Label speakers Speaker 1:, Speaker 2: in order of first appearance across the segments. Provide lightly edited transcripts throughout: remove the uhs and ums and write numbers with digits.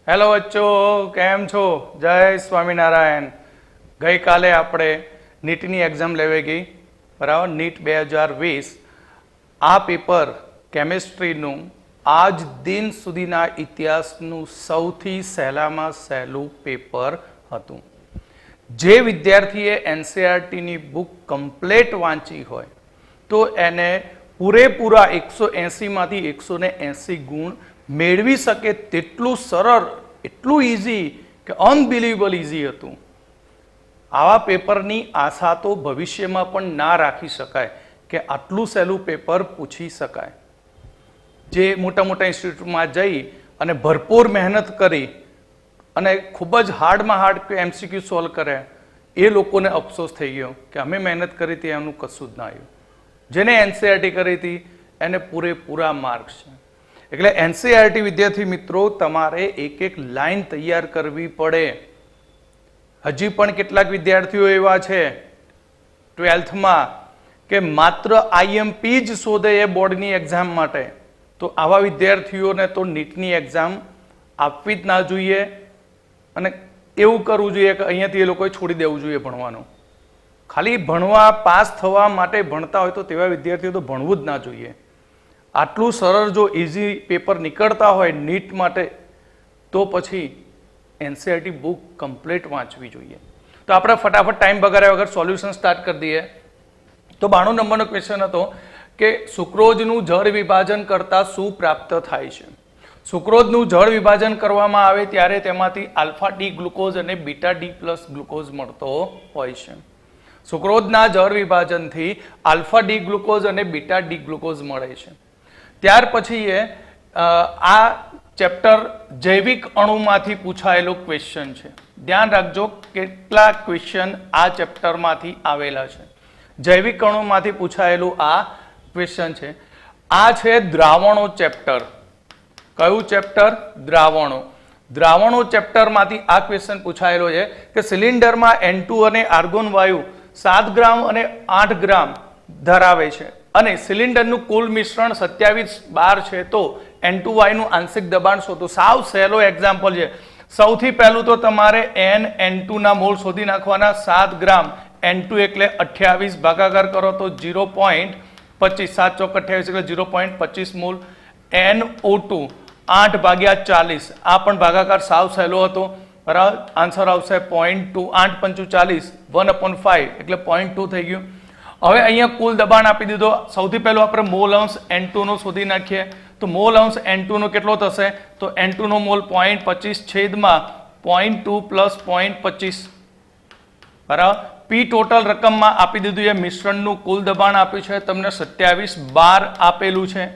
Speaker 1: Hello બચ્ચો, કેમ છો? જય સ્વામિનારાયણ. ગઈકાલે આપણે નીટની એક્ઝામ લેવાઈ ગઈ, બરાબર. નીટ 2020 આ પેપર કેમિસ્ટ્રીનું આજ દિન સુધીના ઇતિહાસનું સૌથી સહેલામાં સહેલું પેપર હતું. જે વિદ્યાર્થીએ એનસીઈઆરટીની બુક કમ્પ્લેટ વાંચી હોય તો એને પૂરેપૂરા 180માંથી 180 ગુણ મેળવી શકે તેટલું સરળ, એટલું ઇઝી કે અનબિલીવેબલ ઇઝી હતું. આવા પેપરની આશા તો ભવિષ્યમાં પણ ના રાખી શકાય કે આટલું સહેલું પેપર પૂછી શકાય. જે મોટા મોટા ઇન્સ્ટિટ્યૂટમાં જઈ અને ભરપૂર મહેનત કરી અને ખૂબ જ હાર્ડમાં હાર્ડ એમસીક્યુ સોલ્વ કરે, એ લોકોને અફસોસ થઈ ગયો કે અમે મહેનત કરી હતી એમનું કશું જ ના આવ્યું. જેને એનસીઈઆરટી કરી હતી એને પૂરેપૂરા માર્ક્સ છે. એટલે એનસીઈઆરટી વિદ્યાર્થી મિત્રો, તમારે એક એક લાઈન તૈયાર કરવી પડે. હજી પણ કેટલાક વિદ્યાર્થીઓ એવા છે 12થમાં કે માત્ર આઈએમપી જ શોધે એ બોર્ડની એક્ઝામ માટે. તો આવા વિદ્યાર્થીઓને તો નીટની એક્ઝામ આપવી જ ના જોઈએ અને એવું કરવું જોઈએ કે અહીંયાથી એ લોકોએ છોડી દેવું જોઈએ ભણવાનું. ખાલી ભણવા પાસ થવા માટે ભણતા હોય તો તેવા વિદ્યાર્થીઓ તો ભણવું જ ના જોઈએ. આટલું સરળ જો ઇઝી પેપર નીકળતા હોય નીટ માટે તો પછી એનસીઈઆરટી બુક કમ્પ્લીટ વાંચવી જોઈએ. તો આપણે ફટાફટ ટાઈમ બગાડ્યા વગર સોલ્યુશન સ્ટાર્ટ કરી દઈએ. તો 92 નંબરનો ક્વેશ્ચન હતો કે સુક્રોઝનું જળ વિભાજન કરતા શું પ્રાપ્ત થાય છે? સુક્રોઝનું જળ વિભાજન કરવામાં આવે ત્યારે તેમાંથી આલ્ફા ડી ગ્લુકોઝ અને બીટા ડી પ્લસ ગ્લુકોઝ મળતો હોય છે. સુક્રોઝના જળ વિભાજનથી આલ્ફા ડી ગ્લુકોઝ અને બીટા ડી ગ્લુકોઝ મળે છે. ત્યાર પછી આ ચેપ્ટર જૈવિક અણુમાંથી પૂછાયેલો ક્વેશ્ચન છે. ધ્યાન રાખજો કેટલા ક્વેશ્ચન આ ચેપ્ટરમાંથી આવેલા છે. જૈવિક અણુમાંથી પૂછાયેલું આ ક્વેશ્ચન છે. આ છે દ્રાવણો ચેપ્ટર. કયું ચેપ્ટર? દ્રાવણો. દ્રાવણો ચેપ્ટરમાંથી આ ક્વેશ્ચન પૂછાયેલો છે કે સિલિન્ડરમાં N2 અને આર્ગોન વાયુ 7 ગ્રામ અને 8 ગ્રામ ધરાવે છે અને સિલિન્ડરનું કુલ મિશ્રણ 27 બાર છે, તો N2 વાયુનું આંશિક દબાણ શોધો. સાવ સહેલો એક્ઝામ્પલ છે. સૌથી પહેલું તો તમારે N2 ના મોલ શોધી નાખવાના. 7 ગ્રામ N2 એટલે 28, ભાગાકાર કરો તો 0.25, 7 ચોક 28 એટલે 0.25 મોલ. NO2 8 ભાગ્યા 40, આ પણ ભાગાકાર સાવ સહેલો હતો, બરાબર. આન્સર આવશે 0.2, 8 પંચું 40, 1/5 એટલે 0.2 થઈ ગયું. હવે અહીંયા કુલ દબાણ આપી દીધો. સૌથી પહેલું આપણે મોલ અંશ N2 નો શોધી નાખીએ. તો મોલ અંશ N2 નો કેટલો થશે? તો N2 નો મોલ 0.25 છેદમાં 0.2 પ્લસ 0.25, બરાબર. પી ટોટલ રકમમાં આપી દીધું. એ મિશ્રણનું કુલ દબાણ આપ્યું છે તમને 27 બાર આપેલું છે.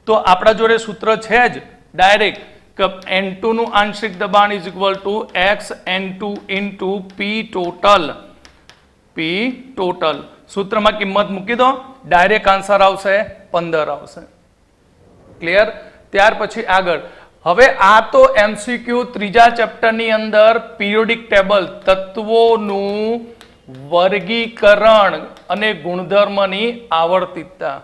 Speaker 1: તો આપણા જોડે સૂત્ર છે જ ડાયરેક્ટ કે N2 નું આંશિક દબાણ is equal to XN2 into P total. P total સૂત્રમાં કિંમત મૂકી દો, ડાયરેક્ટ આન્સર આવશે 15 આવશે. ક્લિયર? ત્યાર પછી આગળ. હવે આ તો એમસીક્યુ ત્રીજા ચેપ્ટરની અંદર પિરિયોડિક ટેબલ, તત્વોનું વર્ગીકરણ અને ગુણધર્મની આવર્તિતતા.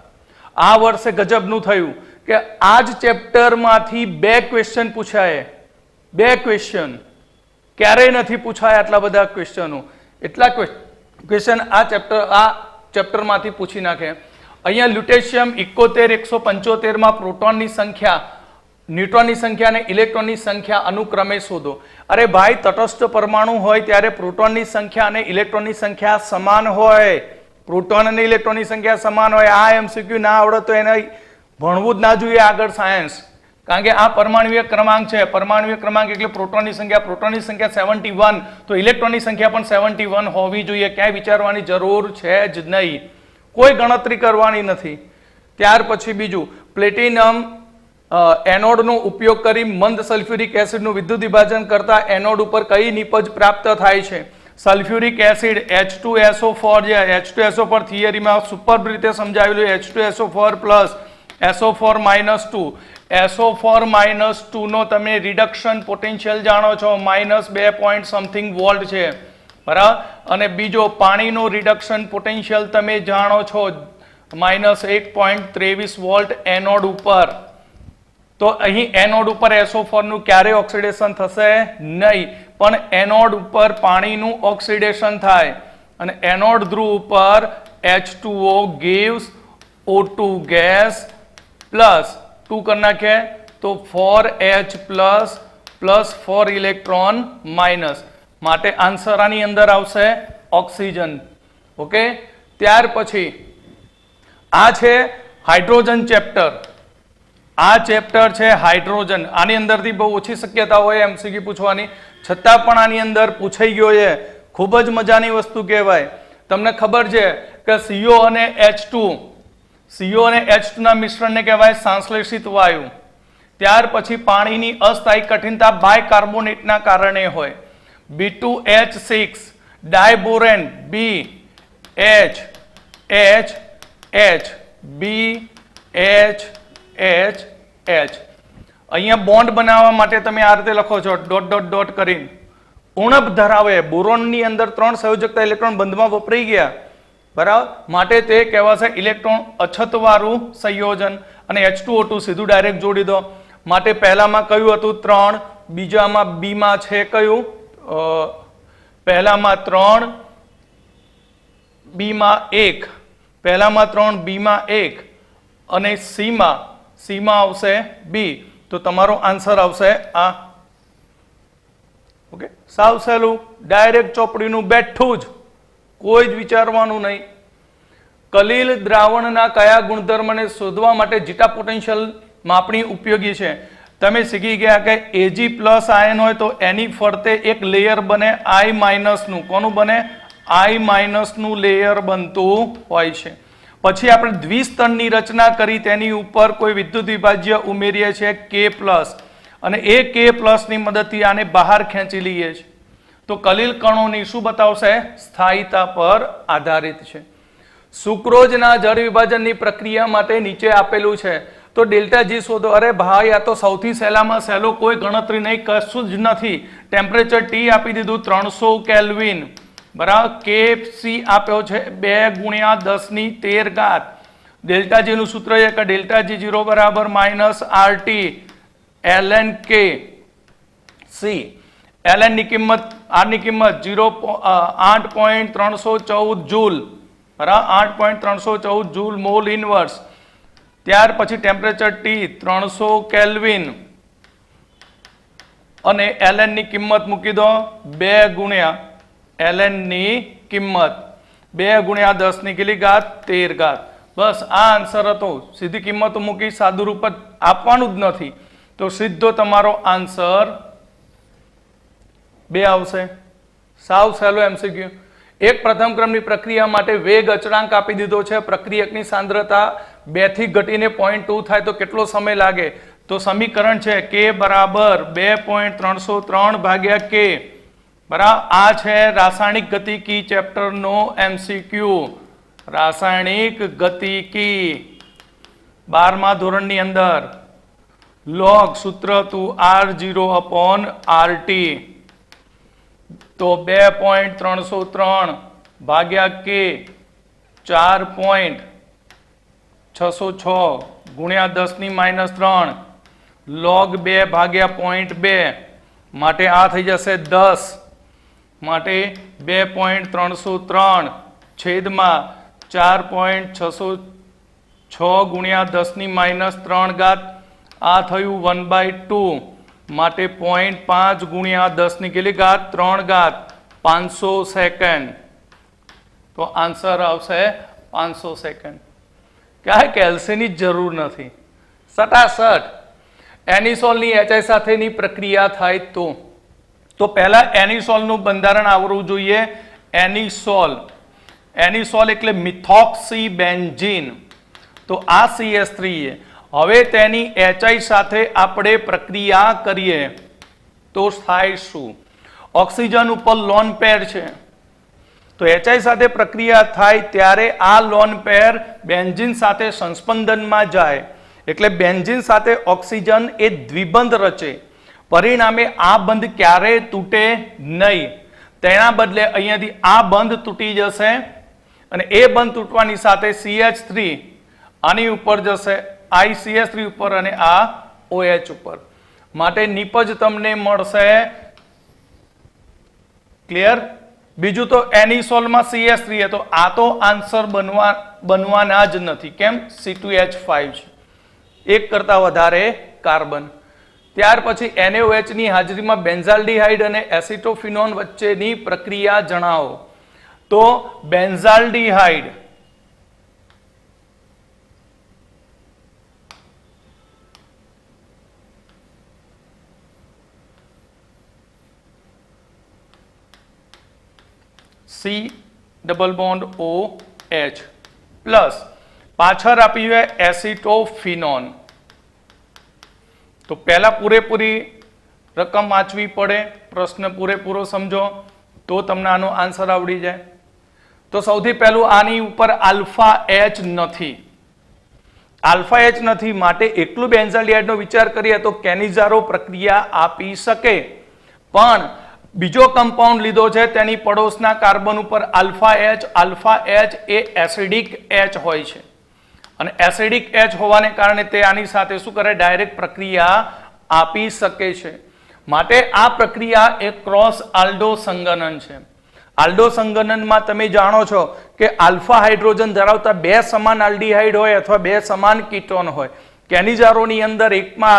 Speaker 1: આ વર્ષે ગજબનું થયું કે આ જ ચેપ્ટરમાંથી 2 ક્વેશ્ચન પૂછાય. 2 ક્વેશ્ચન ક્યારેય નથી પૂછાયા આટલા બધા ક્વેશ્ચનો. એટલા ક્વેશ્ચન આ ચેપ્ટરમાંથી પૂછી નાખે. અહીંયા લ્યુટેશિયમ 71, 175 માં પ્રોટોનની સંખ્યા, ન્યુટ્રોનની સંખ્યા અને ઇલેક્ટ્રોનની સંખ્યા અનુક્રમે શોધો. અરે ભાઈ, તટસ્થ પરમાણુ હોય ત્યારે પ્રોટોનની સંખ્યા અને ઇલેક્ટ્રોનની સંખ્યા સમાન હોય. પ્રોટોન અને ઇલેક્ટ્રોનની સંખ્યા સમાન હોય. આ એમસીક્યુ ના આવડે તો એને ભણવું જ ના જોઈએ આગળ સાયન્સ. કારણ કે આ પરમાણુય ક્રમાંક છે. પરમાણુય ક્રમાંક એટલે પ્રોટોનની સંખ્યા 71, તો ઇલેક્ટ્રોનની સંખ્યા પણ 71 હોવી જોઈએ. ક્યાંય વિચારવાની જરૂર છે જ નહીં, કોઈ ગણતરી કરવાની નથી. ત્યાર પછી બીજું, પ્લેટિનમ એનોડનો ઉપયોગ કરી મંદ સલ્ફ્યુરિક એસિડનું વિદ્યુત વિભાજન કરતા એનોડ ઉપર કઈ નિપજ પ્રાપ્ત થાય છે? સલ્ફ્યુરિક એસિડ H2SO4 જે H2SO4 થિયરીમાં સુપર રીતે સમજાવેલું. H2SO4 plus SO4 minus 2. SO4 minus 2 નો તમે રિડક્શન પોટેન્શિયલ જાણો છો, -2 પોઈન્ટ સમથિંગ વોલ્ટ છે, બરાબર. અને બીજો પાણીનો રિડક્શન પોટેન્શિયલ તમે જાણો છો, -1.23 વોલ્ટ એનોડ ઉપર. તો અહીં એનોડ ઉપર SO4 નું ક્યારે ઓક્સિડેશન થશે નહીં, પણ એનોડ ઉપર પાણીનું ઓક્સિડેશન થાય અને એનોડ ધ્રુવ ઉપર H2O gives O2 gas plus 2 કરી નાખે તો 4H પ્લસ 4 ઇલેક્ટ્રોન માઇનસ, માટે આન્સર આની અંદર આવશે ઓક્સિજન. ઓકે, ત્યાર પછી આ છે હાઇડ્રોજન ચેપ્ટર. આ ચેપ્ટર છે હાઇડ્રોજન. આની અંદરથી બહુ ઓછી શક્યતા હોય એમસીક્યુ પૂછવાની, છતાં પણ આની અંદર પૂછાઈ ગયો છે. ખૂબ જ મજાની વસ્તુ કહેવાય. તમને ખબર છે કે CO અને H2 ના મિશ્રણને કહેવાય સંશ્લેષિત વાયુ. ત્યાર પછી પાણીની અસ્થાયી કઠિનતા બાયકાર્બોનેટના કારણે હોય. B2H6 ડાયબોરેન BH અહીંયા બોન્ડ બનાવવા માટે તમે આ રીતે લખો છો ડોટ કરીને. ઉણપ ધરાવે બોરોનની અંદર 3 સંયોજકતા ઇલેક્ટ્રોન બંધમાં વપરાઈ ગયા, બરાબર, માટે તે કહેવાશે ઇલેક્ટ્રોન અછતવાળું સંયોજન. અને H2O2 સીધું ડાયરેક્ટ જોડી દો. માટે પહેલામાં કયું હતું 3, બીજામાં B માં છે કયું, પહેલામાં 3 B માં 1, પહેલામાં 3 B માં 1 અને C માં આવશે B. તો તમારો આન્સર આવશે આ. ઓકે, સાવ સહેલું, ડાયરેક્ટ ચોપડીનું બેઠું જ, કોઈ જ વિચારવાનું નહીં. કલીલ દ્રાવણના કયા ગુણધર્મને શોધવા માટે જીટા પોટેન્શિયલ માપણી ઉપયોગી છે? તમે શીખી ગયા કે Ag પ્લસ આયન હોય તો એની ફરતે એક લેયર બને I માઇનસનું. કોનું બને? I માઇનસનું લેયર બનતું હોય છે. પછી આપણે દ્વિસ્તરની રચના કરી, તેની ઉપર કોઈ વિદ્યુત વિભાજ્ય ઉમેરીએ છીએ K પ્લસ, અને એ K પ્લસની મદદથી આને બહાર ખેંચી લઈએ છીએ. તો કલીલ કણોની શું બતાવશે? સ્થાયીતા પર આધારિત છે. સુક્રોઝના જળ વિભાજનની પ્રક્રિયા માટે નીચે આપેલું છે, તો ડેલ્ટા G શોધો. અરે ભાઈ, આ તો સૌથી સહેલામાં સહેલો, કોઈ ગણતરી નહીં, કશું જ નથી. ટેમ્પરેચર T આપી દીધું 300 કેલ્વિન, બરાબર. KC આપ્યો છે 2 × 10⁻13. ડેલ્ટા G નું સૂત્ર છે કે ડેલ્ટા G0 બરાબર -RT ln K C. ln ની કિંમત, R ની કિંમત 8.314 જૂલ, બરાબર, 8.314 જૂલ મોલ ઇનવર્સ. ત્યાર પછી ટેમ્પરેચર T 300 કેલ્વિન અને ln ની કિંમત મૂકી દો 2 × ln ની કિંમત 2 × 10⁻13. બસ આ આન્સર હતો. સીધી કિંમતો મૂકી, સાદું રૂપ આપવાનું જ નથી, તો સીધો તમારો આન્સર 2 આવશે. સાવ સહેલો MCQ. એક પ્રથમ ક્રમની પ્રક્રિયા માટે વેગ અચળાંક આપી દીધો છે. પ્રક્રિયકની સાંદ્રતા 2 થી ઘટીને 0.2 થાય તો કેટલો સમય લાગે? તો સમીકરણ છે K બરાબર 2.303 ભાગ્યા K, બરાબર. આ છે રાસાયણિક ગતિકી ચેપ્ટરનો MCQ. રાસાયણિક ગતિકી 12મા ધોરણની અંદર log સૂત્ર હતું R0/RT. તો 2.303 ભાગ્યા K 4.606 ગુણ્યા 10⁻³ log 2 ભાગ્યા 0.2, માટે આ થઈ જશે 10. માટે 2.303 છેદમાં 4.606 ગુણ્યા 10⁻³ આ થયું 1/2, માટે 0.5 ગુણ્યા 10⁻³ 500 સેકન્ડ. તો આન્સર આવશે 500 સેકન્ડ. ક્યાંય કેલ્સીની જરૂર નથી, સટાસટ એનિસોલની HI સાથેની પ્રક્રિયા થાય તો પહેલા એનિસોલનું બંધારણ આવડવું જોઈએ. એનિસોલ એટલે મિથોક્સી બેન્ઝીન. તો આ CS3 છે. હવે તેની HI સાથે આપણે પ્રક્રિયા કરીએ તો થાય શું? ઓક્સિજન ઉપર લોન પેર છે, તો HI સાથે પ્રક્રિયા થાય ત્યારે આ લોન પેર બેન્ઝીન સાથે સંસ્પંદનમાં જાય, એટલે બેન્ઝીન સાથે ઓક્સિજન એ દ્વિબંધ રચે. પરિણામે આ બંધ ક્યારેય તૂટે નહીં. તેના બદલે અહીંયાથી આ બંધ તૂટી જશે અને એ બંધ તૂટવાની સાથે CH3 આની ઉપર જશે, ICH3 ઉપર, અને આ OH ઉપર, માટે નિપજ તમને મળશે ક્લિયર. બીજું તો એનિસોલમાં CH3 તો આ તો આન્સર બનવાના જ નથી. કેમ? C2H5 છે, એક કરતા વધારે કાર્બન. ત્યાર પછી NaOH ની હાજરીમાં બેન્ઝાલ્ડિહાઇડ અને એસિટોફિનોન વચ્ચેની પ્રક્રિયા જણાવો. તો benzaldehyde C double bond OH plus પાછળ આપ્યું છે એસિટોફિનોન. તો પહેલા પૂરેપૂરી રકમ વાંચવી પડે, પ્રશ્ન પૂરેપૂરો સમજો તો તમને આનો આન્સર આવડી જાય. તો સૌથી પહેલું આની ઉપર આલ્ફા H નથી, આલ્ફા H નથી માટે એકલું બેન્ઝાલ્ડિહાઇડનો વિચાર કરીએ તો કેનિઝારો પ્રક્રિયા આપી શકે, પણ બીજો કમ્પાઉન્ડ લીધો છે તેની પડોશના કાર્બન ઉપર આલ્ફા H એ એસિડિક H હોય છે અને એસિડિક H હોવાને કારણે તે આની સાથે શું કરે? ડાયરેક્ટ પ્રક્રિયા આપી શકે છે. માટે આ પ્રક્રિયા એ ક્રોસ આલ્ડો સંગનન છે. આલ્ડો સંગનનમાં તમે જાણો છો કે આલ્ફા હાઇડ્રોજન ધરાવતા બે સમાન આલ્ડીહાઇડ હોય અથવા બે સમાન કીટોન હોય. કેનિઝારોની અંદર એકમાં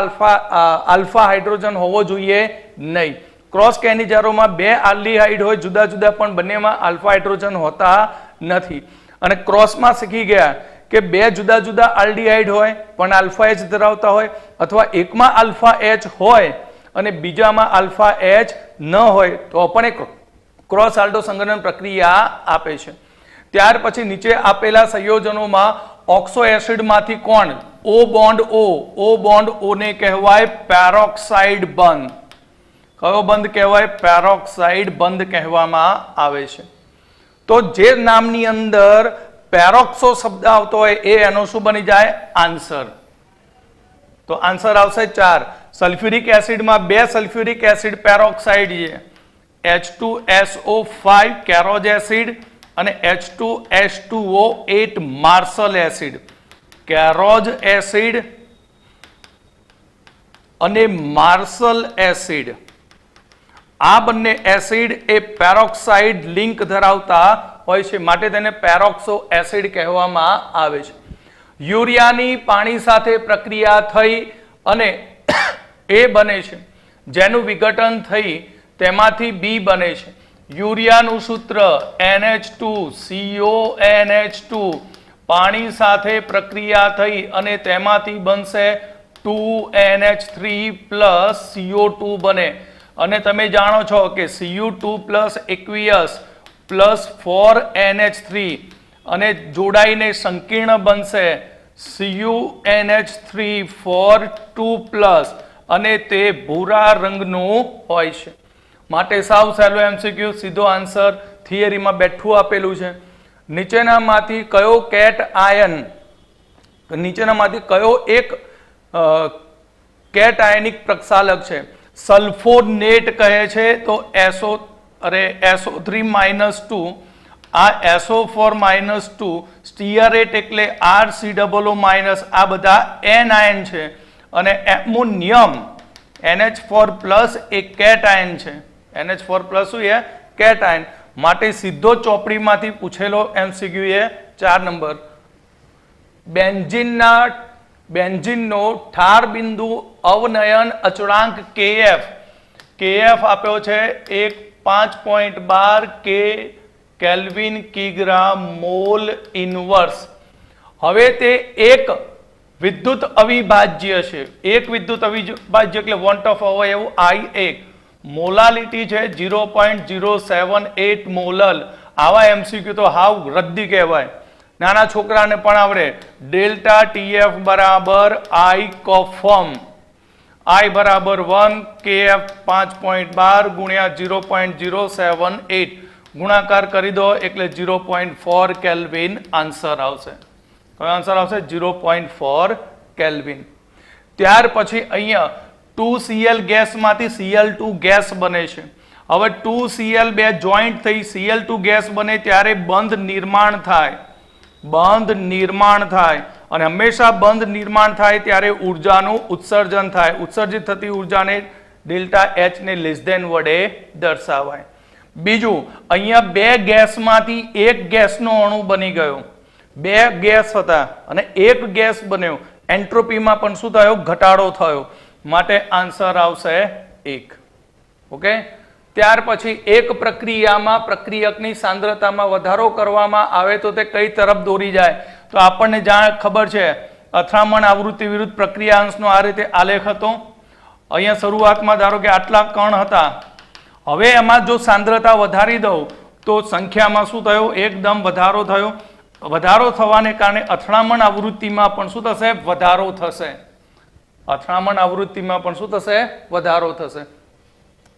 Speaker 1: આલ્ફા હાઇડ્રોજન હોવો જોઈએ નહીં. ક્રોસ કેનિઝારોમાં બે આલ્ડીહાઇડ હોય જુદા જુદા, પણ બંનેમાં આલ્ફા હાઇડ્રોજન હોતા નથી. અને ક્રોસમાં શીખી ગયા કે બે જુદા જુદા આલ્ડીહાઇડ હોય પણ આલ્ફા H ધરાવતા હોય, અથવા એકમાં આલ્ફા H હોય અને બીજામાં આલ્ફા H ન હોય તો પણ એક ક્રોસ આલ્ડો સંગઠન પ્રક્રિયા આપે છે. ત્યાર પછી નીચે આપેલા સંયોજનોમાં ઓક્સો એસિડમાંથી કોણ? O bond O bond O ને કહેવાય પેરોક્સાઇડ બંધ. કયો બંધ કહેવાય? પેરોક્સાઇડ બંધ કહેવામાં આવે છે. તો જે નામની અંદર પેરોક્સો શબ્દ આવતો હોય એ એનો શું બની જાય? આન્સર. તો આન્સર આવશે 4. સલ્ફ્યુરિક એસિડમાં બે સલ્ફ્યુરિક એસિડ પેરોક્સાઇડ છે, H2SO5 કેરોજ એસિડ અને H2H2O8 માર્શલ એસિડ. કેરોજ એસિડ અને માર્શલ એસિડ, આ બંને એસિડ એ પેરોક્સાઇડ લિંક ધરાવતા હોય છે માટે તેને પેરોક્સો એસિડ કહેવામાં આવે છે. યુરિયાની પાણી સાથે પ્રક્રિયા થઈ અને એ બને છે જેનું વિઘટન થઈ તેમાંથી B બને છે. યુરિયાનું સૂત્ર NH2CONH2, પાણી સાથે પ્રક્રિયા થઈ અને તેમાંથી બનશે 2NH3 પ્લસ CO2 બને. અને તમે જાણો છો કે Cu2 plus aqueous plus 4NH3 અને જોડાઈને સંકીર્ણ બનશે CuNH3 પ્લસ અને તે ભૂરા રંગનું હોય છે. માટે સાવ સહેલો MCQ, સીધો આન્સર થિયરીમાં બેઠું આપેલું છે. નીચેનામાંથી કયો કેટ આયન, નીચેનામાંથી કયો એક કેટ આયનિક પ્રક્ષાલક છે? સલ્ફોનેટ કહે છે તો SO3-2, આ SO4-2, સ્ટીયરેટ એટલે RCOO-, આ બધા N આયન છે અને એમોનિયમ NH4+ એ કેટ આયન છે. NH4+ શું છે? Cation. માટે સીધો ચોપડીમાંથી પૂછેલો MCQ એ 4 નંબર. બેન્ઝીનનો ઠાર બિંદુ અવનયન અચળાંક KF આપ્યો છે 5.12 K કેલ્વિન કિગ્રા મોલ ઇનવર્સ. હવે તે એક વિદ્યુત અવિભાજ્ય છે. એક વિદ્યુત અવિભાજ્ય એટલે વોન્ટ ઓફ અવયવ I1. મોલાલિટી છે 0.078 મોલલ. આવા MCQ તો હાવ રદ્દી કહેવાય. નાના છોકરાને પણ આવડે. ડેલ્ટા TF બરાબર I કોફર્મ, I બરાબર 1 KF 5.12 ગુણ્યા 0.078 ગુણાકાર કરી દો એટલે 0.4 કેલ્વિન આન્સર આવશે. કયો આન્સર આવશે? 0.4 કેલ્વિન. ત્યાર પછી અહીંયા 2Cl ગેસમાંથી Cl2 ગેસ બને છે. હવે 2Cl બે જોઈન્ટ થઈ Cl2 ગેસ બને ત્યારે બંધ નિર્માણ થાય. અને હંમેશા બંધ નિર્માણ થાય ત્યારે ઉર્જાનું ઉત્સર્જન થાય. ઉત્સર્જિત થતી ઉર્જાને ડેલ્ટા એચ ને લેસ ધેન વડે દર્શાવાય. બીજું, અહીંયા બે ગેસમાંથી એક ગેસનો અણુ બની ગયો. બે ગેસ હતા અને એક ગેસ બન્યો. એન્ટ્રોપીમાં પણ શું થયો? ઘટાડો થયો. માટે આન્સર આવશે 1. ઓકે. ત્યાર પછી એક પ્રક્રિયામાં પ્રક્રિયકની સાંદ્રતામાં વધારો કરવામાં આવે તો તે કઈ તરફ દોરી જાય? તો આપણને જાણ ખબર છે, અથડામણ આવૃત્તિ વિરુદ્ધ પ્રક્રિયા અંશનો આ રીતે આલેખ હતો. અહીંયા શરૂઆતમાં ધારો કે આટલા કણ હતા. હવે એમાં જો સાંદ્રતા વધારી દઉં તો સંખ્યામાં શું થયો? એકદમ વધારો થયો. વધારો થવાને કારણે અથડામણ આવૃત્તિમાં પણ શું થશે? વધારો થશે. અથડામણ આવૃત્તિમાં પણ શું થશે? વધારો થશે.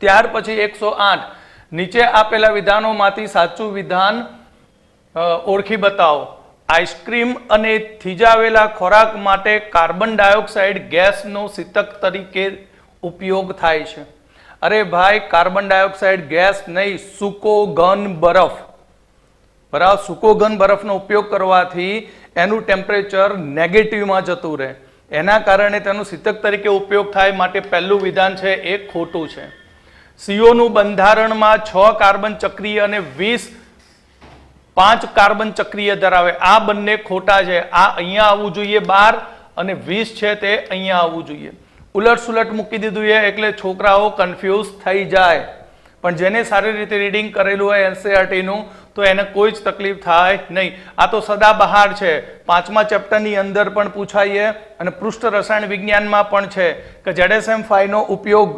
Speaker 1: ત્યાર પછી 108, નીચે આપેલા વિધાનોમાંથી સાચું વિધાન ઓળખી બતાવો. આઈસ્ક્રીમ અને થીજાવેલા ખોરાક માટે કાર્બન ડાયોક્સાઇડ ગેસનો શીતક તરીકે ઉપયોગ થાય છે. અરે ભાઈ, કાર્બન ડાયોક્સાઇડ ગેસ નહીં, સૂકો ઘન બરફ. બરાબર, સૂકો ઘન બરફનો ઉપયોગ કરવાથી એનું ટેમ્પરેચર નેગેટિવમાં જતું રહે. એના કારણે તેનો શીતક તરીકે ઉપયોગ થાય. માટે પહેલું વિધાન છે એ ખોટું છે. CO નું બંધારણમાં 6 કાર્બન ચક્રીય અને 5 કાર્બન ચક્રીય ધરાવે. આ બંને ખોટા છે. આ અહીંયા આવવું જોઈએ 12 અને 20 છે તે અહીંયા આવવું જોઈએ. ઉલટ સુલટ મૂકી દીધું છે એટલે છોકરાઓ કન્ફ્યુઝ થઈ જાય. પણ જેને સારી રીતે રીડિંગ કરેલું હોય NCERT નું તો એને કોઈ જ તકલીફ થાય નહીં. આ તો સદાબહાર છે. 5મા ચેપ્ટરની અંદર પણ પૂછાય અને પૃષ્ઠ રસાયણ વિજ્ઞાનમાં પણ છે કે ZSM5 નો ઉપયોગ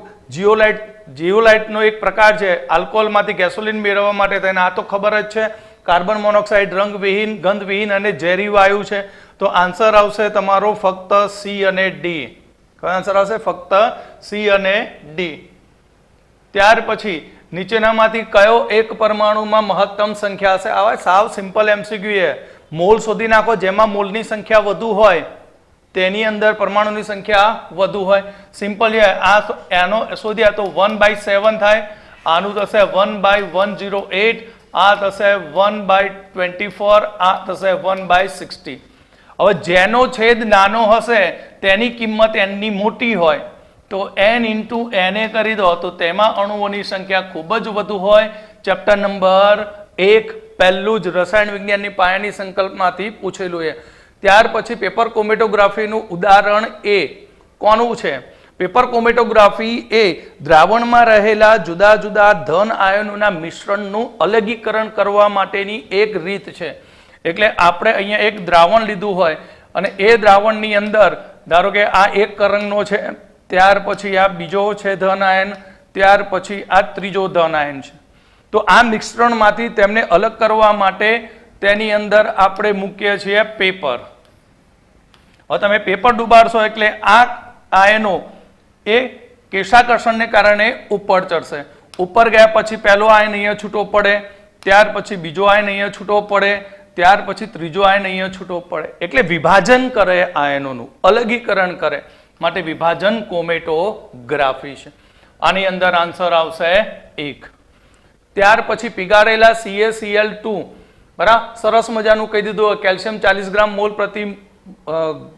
Speaker 1: જીઓલાઇટનો એક પ્રકાર છે. આલ્કોહોલમાંથી ગેસોલિન મેળવવા માટે તેને આ તો ખબર જ છે. કાર્બન મોનોક્સાઇડ રંગવિહીન, ગંધવિહીન અને ઝેરી વાયુ છે. તો આન્સર આવશે તમારો ફક્ત C અને D. કયો આન્સર આવશે? ફક્ત C અને D. ત્યાર પછી નીચેનામાંથી કયો એક પરમાણુમાં મહત્તમ સંખ્યા હશે? આવા સાવ સિમ્પલ MCQ છે. મોલ શોધી નાખો. જેમાં મોલની સંખ્યા વધુ હોય તેની અંદર પરમાણુની સંખ્યા વધુ હોય. સિમ્પલ છે. આ એનો શોધ્યા તો 1/7 થાય. આનું થશે 1/108. આ થશે 1/24. આ થશે 1/60. હવે જેનો છેદ નાનો હશે તેની કિંમત n ની મોટી હોય તો n × Na કરી દો તો તેમાં અણુઓની સંખ્યા ખૂબ જ વધુ હોય. ચેપ્ટર નંબર 1 પહેલું જ રસાયણ વિજ્ઞાનની પાયાની સંકલ્પમાંથી પૂછેલું છે. ત્યાર પછી પેપર ક્રોમેટોગ્રાફીનું ઉદાહરણ એ કોનું છે? પેપર ક્રોમેટોગ્રાફી એ દ્રાવણમાં રહેલા જુદા જુદા ધન આયનોના મિશ્રણનું અલગીકરણ કરવા માટેની એક રીત છે. એટલે આપણે અહીંયા એક દ્રાવણ લીધું હોય અને એ દ્રાવણની અંદર ધારો કે આ એક રંગનો છે, ત્યાર પછી આ બીજો છે ધન આયન, ત્યાર પછી આ ત્રીજો ધન આયન છે. તો આ મિશ્રણમાંથી તેમને અલગ કરવા માટે તેની અંદર આપણે મૂકીએ છીએ પેપર. હવે તમે પેપર ડુબાડશો એટલે આ આયનો એ કેશાકર્ષણને કારણે ઉપર ચડશે. ઉપર ગયા પછી પહેલો આયન અહીંયા છૂટો પડે, ત્યાર પછી બીજો આયન અહીંયા છૂટો પડે, ત્યાર પછી ત્રીજો આયન અહીંયા છૂટો પડે. એટલે વિભાજન કરે આયનોનું, અલગીકરણ કરે. માટે વિભાજન ક્રોમેટોગ્રાફી છે. આની અંદર આન્સર આવશે 1. ત્યાર પછી પીગાળેલા CaCl2 બરાબર, સરસ મજાનું કહી દીધું. કેલ્શિયમ 40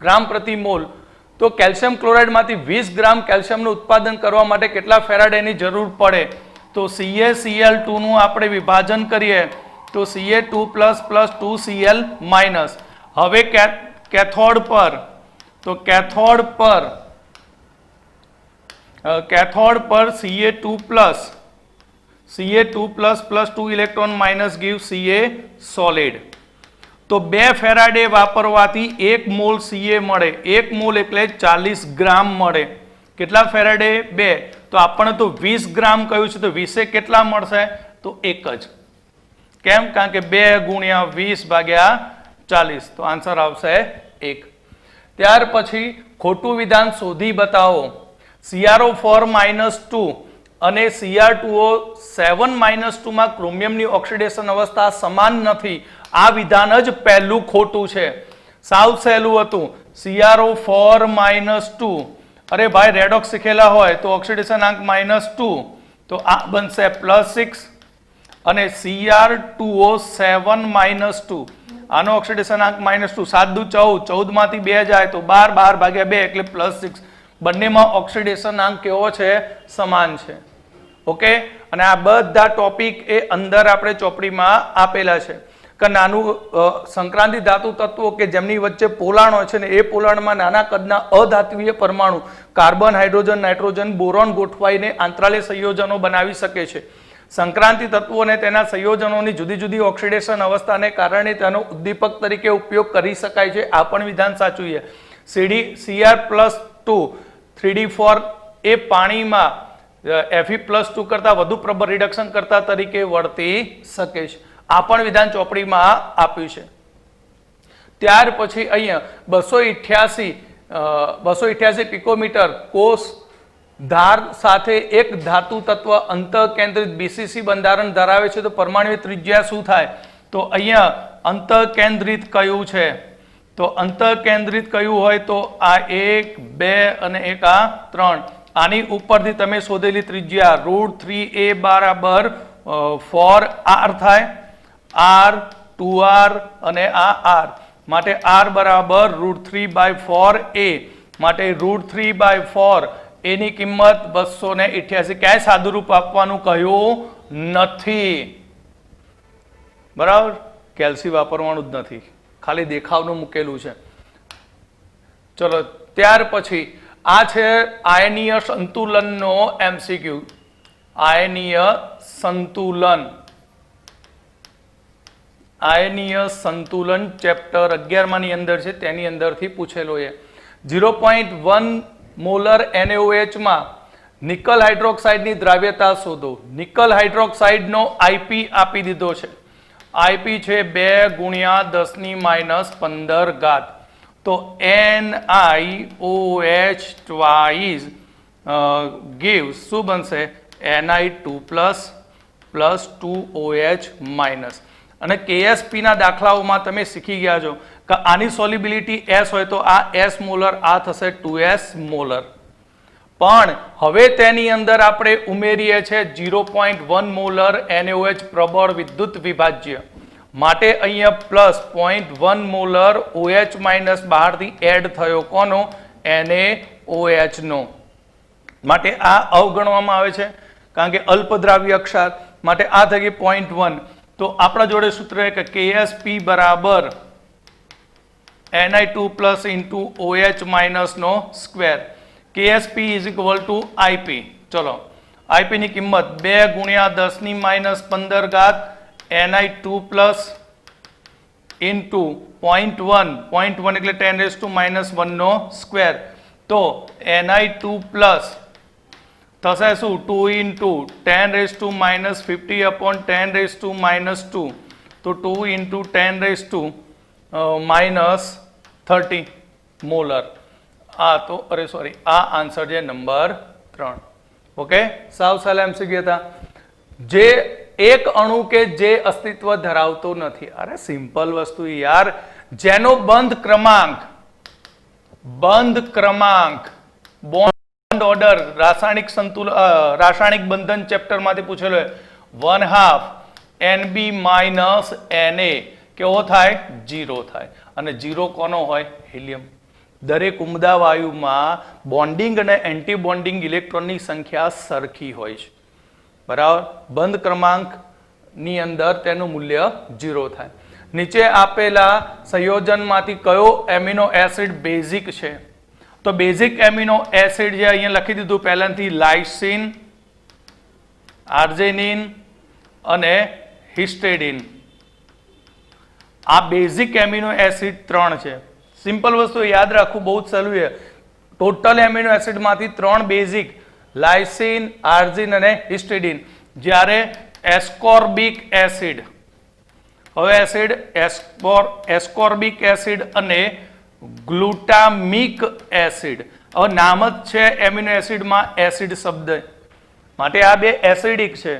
Speaker 1: ગ્રામ પ્રતિ મોલ. તો કેલ્શિયમ ક્લોરાઇડમાંથી 20 ગ્રામ કેલ્શિયમનું ઉત્પાદન કરવા માટે કેટલા ફેરાડેની જરૂર પડે? તો CaCl2 નું આપણે વિભાજન કરીએ તો Ca2+ 2Cl-. હવે કેથોડ પર તો કેથોડ પર Ca2+ 2 electron minus give Ca solid. તો 2 ફેરાડે વાપરવાથી 1 મોલ Ca મળે. 1 મોલ એટલે 40 ગ્રામ મળે. કેટલા ફેરાડે? 2. તો આપણને તો 20 ગ્રામ કહ્યું છે તો 20 કેટલા મળશે? તો 1 જ. કેમ? કારણ કે 2 × 20/40. તો આન્સર આવશે 1. ત્યાર પછી ખોટું વિધાન શોધી બતાવો. CrO4- 2 અને Cr2O7- 2 માં ક્રોમિયમની ઓક્સિડેશન અવસ્થા સમાન નથી. આ વિધાન જ પહેલું ખોટું છે. સાવ સહેલું હતું. CrO4- 2. અરે ભાઈ, રેડોક્સ શીખેલા હોય તો ઓક્સિડેશન આંક -2 તો આ બનશે +6 અને Cr2O7- 2 આનો ઓક્સિડેશનાંક -2, 7 દુ 14, 14 માંથી 2 જાય તો 12, 12 ભાગ્યા 2 એટલે +6. બંનેમાં ઓક્સિડેશનાંક કેવો છે? સમાન છે. ઓકે, અને આ બધા ટોપિક એ અંદર આપણે ચોપડીમાં આપેલા છે કે નાનું સંક્રાંતિ ધાતુ તત્વો કે જેમની વચ્ચે પોલાણ હોય છે ને એ પોલાણમાં નાના કદના અધાત્વીય પરમાણુ કાર્બન, હાઇડ્રોજન, નાઇટ્રોજન, બોરોન ગોઠવાઈને આંતરાલે સંયોજનો બનાવી શકે છે. સંક્રાંતિ તત્વો અને તેના સંયોજનોની જુદી જુદી ઓક્સિડેશન અવસ્થાને કારણે તેનો ઉદ્દીપક તરીકે ઉપયોગ કરી શકાય છે. આ પણ વિધાન સાચું છે. Cr+2 3D4 એ પાણીમાં Fe+2 કરતા વધુ પ્રબળ રિડક્શન કરતા તરીકે વર્તી શકે છે. આ પણ વિધાન ચોપડીમાં આપ્યું છે. ત્યાર પછી અહીંયા 288 પિકોમીટર કોષ ધાર સાથે એક ધાતુ તત્વ અંતઃકેન્દ્રિત BCC બંધારણ ધરાવે છે તો પરમાણુય ત્રિજ્યા શું થાય? તો અહીંયા અંતઃકેન્દ્રિત કયું છે? તો અંતઃકેન્દ્રિત કયું હોય તો આ 1, 2 અને એક આ 3. આની ઉપરથી તમે શોધેલી ત્રિજ્યા √3a બરાબર 4r થાય. r 2r અને આ r માટે r બરાબર √3/4a માટે √3/4 એની કિંમત 288. ક્યાંય સાદુરૂપ આપવાનું કહ્યું નથી. બરાબર, કેલ્સી વાપરવાનું જ નથી, ખાલી દેખાવનું મૂકેલું છે. ચલો ત્યાર પછી આ છે આયનીય સંતુલનનો MCQ. આયનીય સંતુલન ચેપ્ટર 11 માની અંદર છે, તેની અંદરથી પૂછેલો છે. 0.1 મોલર NaOH માં નિકલ હાઇડ્રોક્સાઇડની દ્રાવ્યતા શોધો. નિકલ હાઇડ્રોક્સાઇડનો IP આપી દીધો છે. IP છે 2 × 10⁻15. તો NiOH twice gives શું બનશે? Ni2+ + 2OH-. અને KSP ના દાખલાઓમાં તમે શીખી ગયા છો કે આની સોલ્યુબિલિટી S હોય તો આ S મોલર, આ થશે 2S મોલર. પણ હવે તેની અંદર આપણે ઉમેરીએ છે 0.1 મોલર NaOH પ્રબળ વિદ્યુત વિભાજ્ય માટે અહીંયા +0.1 મોલર OH- બહારથી એડ થયો. કોનો? NaOH નો. માટે આ અવગણવામાં આવે છે કારણ કે અલ્પદ્રાવ્ય ક્ષાર માટે આ થઈ ગઈ 0.1. તો આપણા જોડે સૂત્ર કે KSP બરાબર Ni2+ × OH- નો સ્ક્વેર. KSP = IP. ચલો IP ની કિંમત 2 × 10⁻15 Ni2+ × 0.1 એટલે 10⁻1 નો સ્ક્વેર. તો Ni2+ થશે શું? 2 × 10⁻50/10⁻2. તો 2 × 10⁻30 મોલર. આ આન્સર છે નંબર 3. ઓકે, સાવ સહેલા MCQ હતા. જે એક અણુ કે જે અસ્તિત્વ ધરાવતો નથી. અરે સિમ્પલ વસ્તુ યાર. જેનો બંધ ક્રમાંક બોન્ડ ઓર્ડર રાસાયણિક બંધન ચેપ્ટર માંથી પૂછેલો 1/2 Nb - Na કેવો થાય? 0 થાય. અને 0 કોનો હોય? હિલિયમ. દરેક ઉમદા વાયુમાં બોન્ડિંગ અને એન્ટી બોન્ડિંગ ઇલેક્ટ્રોનની સંખ્યા સરખી હોય છે. બરાબર, બંધ ક્રમાંકની અંદર તેનું મૂલ્ય 0 થાય. નીચે આપેલા સંયોજનમાંથી કયો એમિનો એસિડ બેઝિક છે? તો બેઝિક એમિનો એસિડ જે અહીંયા લખી દીધું પહેલાથી લાઇસિન, આર્જેનિન અને હિસ્ટેડિન. આ બેઝિક એમિનો એસિડ 3 છે. સિમ્પલ વસ્તુ યાદ રાખવું બહુ જ સહેલું છે. ટોટલ એમિનો એસિડમાંથી 3 બેઝિક, લાઇસિન, આર્જિન અને હિસ્ટેડિન. જ્યારે એસ્કોર્બિક એસિડ, હવે એસ્કોર્બિક એસિડ અને ગ્લુટામિક એસિડ, હવે નામ જ છે એમિનો એસિડમાં એસિડ શબ્દ માટે આ બે એસિડિક છે.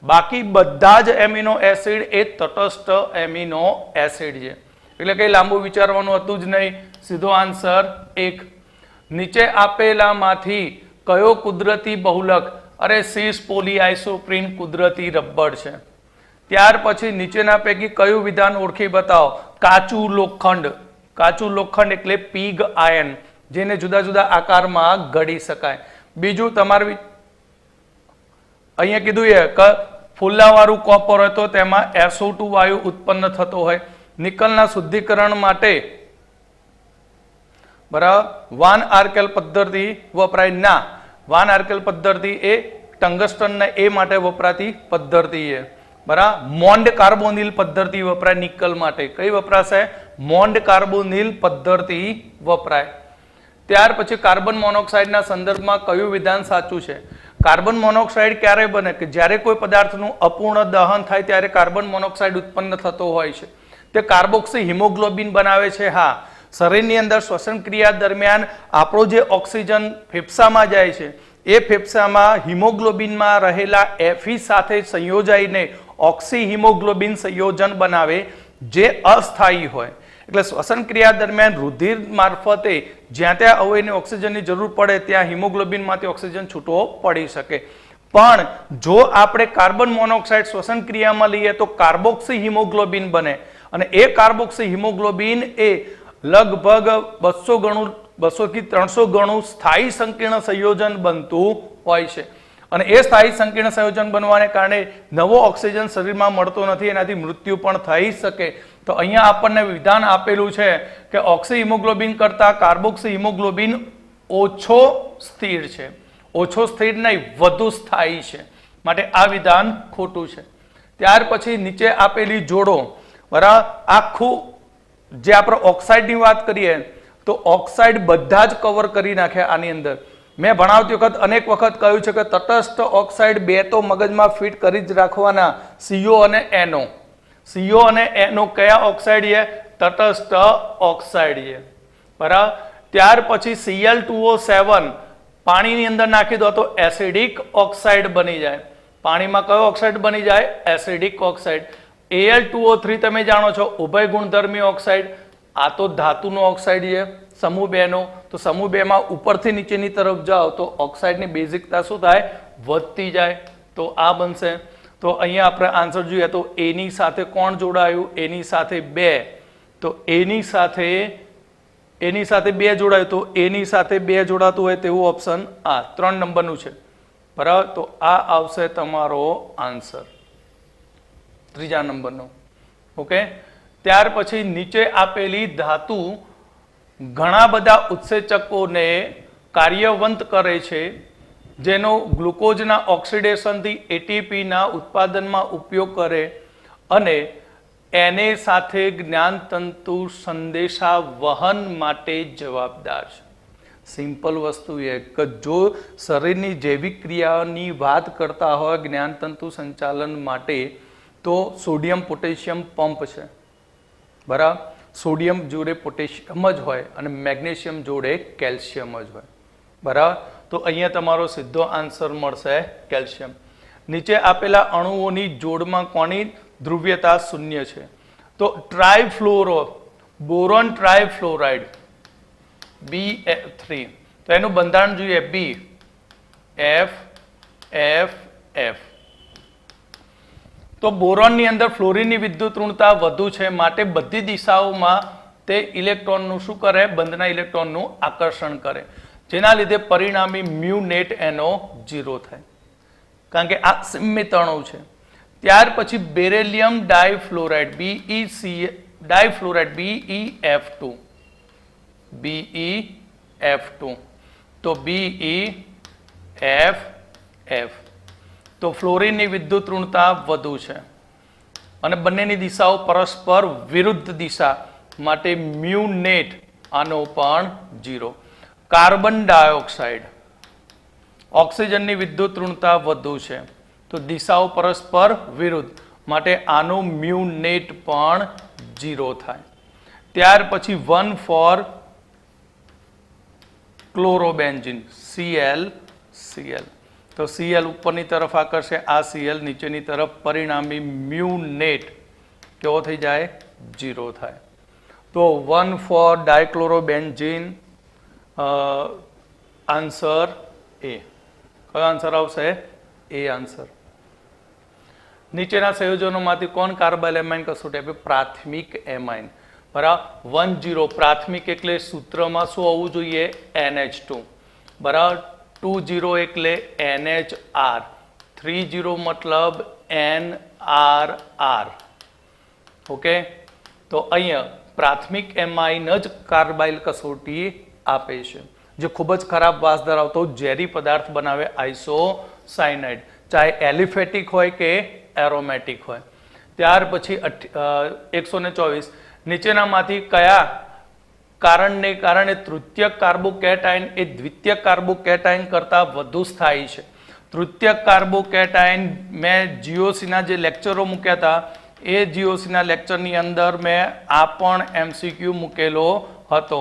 Speaker 1: બાકી બધા જ એમિનો એસિડ એ તટસ્થ એમિનો એસિડ છે. એટલે કંઈ લાંબુ વિચારવાનું હતું જ નહીં. સીધો આન્સર 1. નીચે આપેલામાંથી કયો કુદરતી બહુલક? અરે સિસ પોલીઆઇસોપ્રીન કુદરતી રબર છે. ત્યાર પછી નીચેના પૈકી કયું વિધાન ઓળખી બતાવો? કાચું લોખંડ એટલે પીગ આયન, જેને જુદા જુદા આકારમાં ઘડી શકાય. બીજું તમારે અહીંયા કીધું કે ફુલ્લાવાળું કોપર હોય તો તેમાં SO2 વાયુ ઉત્પન્ન થતો હોય. નિકલના શુદ્ધિકરણ માટે બરાબર વાન આર્કેલ પદ્ધતિ વપરાય ના. વાન આર્કેલ પદ્ધતિ એ ટંગસ્ટન એ માટે વપરાતી પદ્ધતિ છે. બરાબર મોન્ડ કાર્બોનિલ પદ્ધતિ વપરાય નિકલ માટે. કઈ વપરાશે? મોન્ડ કાર્બોનિલ પદ્ધતિ વપરાય. ત્યાર પછી કાર્બન મોનોક્સાઇડના સંદર્ભમાં કયું વિધાન સાચું છે? કાર્બન મોનોક્સાઇડ ક્યારે બને? કે જ્યારે કોઈ પદાર્થનું અપૂર્ણ દહન થાય ત્યારે કાર્બન મોનોક્સાઇડ ઉત્પન્ન થતો હોય છે. તે કાર્બોક્સી હિમોગ્લોબિન બનાવે છે. હા, શરીરની અંદર શ્વસન ક્રિયા દરમિયાન આપણો જે ઓક્સિજન ફેફસામાં જાય છે એ ફેફસામાં હિમોગ્લોબિનમાં રહેલા Fe સાથે સંયોજાઈને ઓક્સી હિમોગ્લોબિન સંયોજન બનાવે જે અસ્થાયી હોય. એટલે શ્વસન ક્રિયા દરમિયાન રુધિર મારફતે જ્યાં ત્યાં અવયવને ઓક્સિજનની જરૂર પડે ત્યાં હિમોગ્લોબિનમાંથી ઓક્સિજન છૂટો પડી શકે. પણ જો આપણે કાર્બન મોનોક્સાઇડ શ્વસન ક્રિયામાં લઈએ તો કાર્બોક્સી હિમોગ્લોબિન બને અને એ કાર્બોક્સી હિમોગ્લોબિન એ લગભગ 200 થી 300 ગણું સ્થાયી સંકીર્ણ સંયોજન બનતું હોય છે. અને એ સ્થાયી સંકીર્ણ સંયોજન બનવાને કારણે નવો ઓક્સિજન શરીરમાં મળતો નથી, એનાથી મૃત્યુ પણ થઈ શકે. તો અહીંયા આપણને વિધાન આપેલું છે કે ઓક્સી હિમોગ્લોબિન કરતાં કાર્બોક્સી હિમોગ્લોબિન ઓછો સ્થિર છે. ઓછો સ્થિર નહીં, વધુ સ્થાયી છે. માટે આ વિધાન ખોટું છે. ત્યાર પછી નીચે આપેલી જોડો. બરાબર આખું જે આપણે ઓક્સાઇડની વાત કરીએ તો ઓક્સાઇડ બધા જ કવર કરી નાખે આની અંદર. મેં ભણાવતી વખત અનેક વખત કહ્યું છે કે તટસ્થ ઓક્સાઇડ બે તો મગજમાં ફિટ કરી જ રાખવાના, CO અને NO. CO અને NO કયા ઓક્સાઇડ છે? તટસ્થ ઓક્સાઇડ છે. બરાબર ત્યાર પછી Cl2O7 પાણીની અંદર નાખી દો તો એસિડિક ઓક્સાઇડ બની જાય. પાણીમાં કયો ઓક્સાઇડ બની જાય? Acidic oxide. Al2O3 તમે જાણો છો ઉભય ગુણધર્મી ઓક્સાઇડ. આ તો ધાતુનો ઓક્સાઇડ છે સમૂહ 2 નો. તો સમૂહ 2 માં ઉપરથી નીચેની તરફ જાઓ તો ઓક્સાઇડની બેઝિકતા શું થાય? વધતી જાય. તો આ બનશે. તો અહીંયા આપણે આન્સર જોઈએ તો એની સાથે કોણ જોડાયું? એની સાથે 2. તો એની સાથે 2 જોડાયું તો એની સાથે 2 જોડાતું હોય તેવું ઓપ્શન આ 3 નંબરનું છે. બરાબર તો આ આવશે તમારો આન્સર 3જા નંબરનો. ઓકે. ત્યાર પછી નીચે આપેલી ધાતુ ઘણા બધા ઉત્સેચકોને કાર્યવંત કરે છે જેનો ગ્લુકોઝના ઓક્સિડેશનથી ATPના ઉત્પાદનમાં ઉપયોગ કરે અને એને સાથે જ્ઞાનતંતુ સંદેશા વહન માટે જવાબદાર છે. સિમ્પલ વસ્તુ એ કે જો શરીરની જૈવિક ક્રિયાની વાત કરતા હોય જ્ઞાનતંતુ સંચાલન માટે તો સોડિયમ પોટેશિયમ પંપ છે. બરાબર સોડિયમ જોડે પોટેશિયમ જ હોય અને મેગ્નેશિયમ જોડે કેલ્શિયમ જ હોય. બરાબર તો અહીંયા તમારો સીધો આન્સર મળશે કેલ્શિયમ. નીચે આપેલા અણુઓની જોડમાં કોની ધ્રુવ્યતા શૂન્ય છે? તો ટ્રાયફ્લોરો બોરોન ટ્રાયફ્લોરાઇડ BF3. તો એનું બંધારણ જોઈએ BF. તો બોરોનની અંદર ફ્લોરિનની વિદ્યુત ઋણતા વધુ છે માટે બધી દિશાઓમાં તે ઇલેક્ટ્રોનનું શું કરે? બંધના ઇલેક્ટ્રોનનું આકર્ષણ કરે, જેના લીધે પરિણામી મ્યુ નેટ એનો 0 થાય કારણ કે આ સીમિત અણુ છે. ત્યાર પછી બેરિલિયમ ડાયફ્લોરાઇડ BeF2. તો BeF. તો ફ્લોરિનની વિદ્યુત ઋણતા વધુ છે અને બંનેની દિશાઓ પરસ્પર વિરુદ્ધ દિશા માટે મ્યુ નેટ આનો પણ 0. કાર્બન ડાયોક્સાઇડ ઓક્સિજનની વિદ્યુત ઋણતા વધુ છે તો દિશાઓ પરસ્પર વિરુદ્ધ માટે આનો મ્યુ નેટ પણ 0 થાય. ત્યાર પછી 1 ફોર ક્લોરોબેન્ઝીન Cl. તો Cl ઉપરની તરફ આકર્ષે, આ Cl નીચેની તરફ, પરિણામી મ્યુ નેટ કેવો થઈ જાય? 0 થાય. તો 1 ફોર ડાયક્લોરોબેન્ઝીન આન્સર એ. કયો આન્સર આવશે? એ આન્સર. નીચેના સંયોજનોમાંથી કોણ કાર્બોલેમાઇન કસોટી આપે? પ્રાથમિક એમાઇન. બરાબર 10 પ્રાથમિક એટલે સૂત્રમાં શું હોવું જોઈએ NH2 બરાબર 20 એટલે NHR 30 મતલબ NRR ઓકે તો અહીંયા પ્રાથમિક એમાઇન જ કાર્બાઇલ કસોટી આપે છે જે ખૂબ જ ખરાબ વાસ ધરાવતો ઝેરી પદાર્થ બનાવે આઇસોસાયનાઇડ ચાહે એલિફેટિક હોય કે એરોમેટિક હોય ત્યાર પછી 124 નીચેનામાંથી કયા કારણને કારણે તૃતીયક કાર્બોકેટાઇન એ દ્વિતીયક કાર્બોકેટાઇન કરતાં વધુ સ્થાયી છે તૃતીયક કાર્બોકેટાઇન મેં જીઓસીના જે લેક્ચરો મૂક્યા હતા એ જીઓસીના લેક્ચરની અંદર મેં આ પણ MCQ મૂકેલો હતો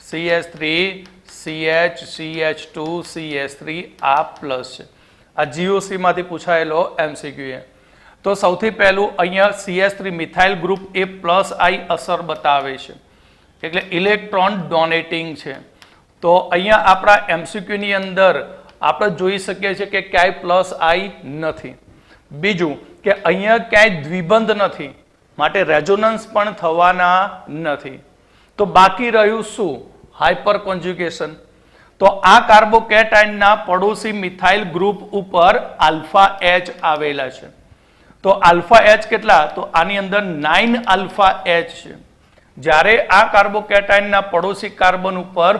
Speaker 1: CH3 CH CH2 CH3 આ પ્લસ છે આ જીઓસી માંથી પૂછાયેલો MCQ છે તો સૌથી પહેલું અહીંયા CH3 મિથાઇલ ગ્રુપ એ પ્લસ આઈ અસર બતાવે છે એટલે ઇલેક્ટ્રોન ડોનેટિંગ છે તો અહીંયા આપણા MCQ ની અંદર આપણે જોઈ શકીએ છીએ કે ક્યાંય પ્લસ આઈ નથી બીજું કે અહીંયા ક્યાંય દ્વિબંધ નથી માટે રેઝોનન્સ પણ થવાના નથી તો બાકી રહ્યું શું હાઇપર કોન્જ્યુગેશન તો આ કાર્બોકેટાઇનના પડોશી મિથાઇલ ગ્રુપ ઉપર આલ્ફા H આવેલા છે તો આલ્ફા H કેટલા તો આની અંદર 9 આલ્ફા H છે જ્યારે આ કાર્બોકેટાઇનના પડોશી કાર્બન ઉપર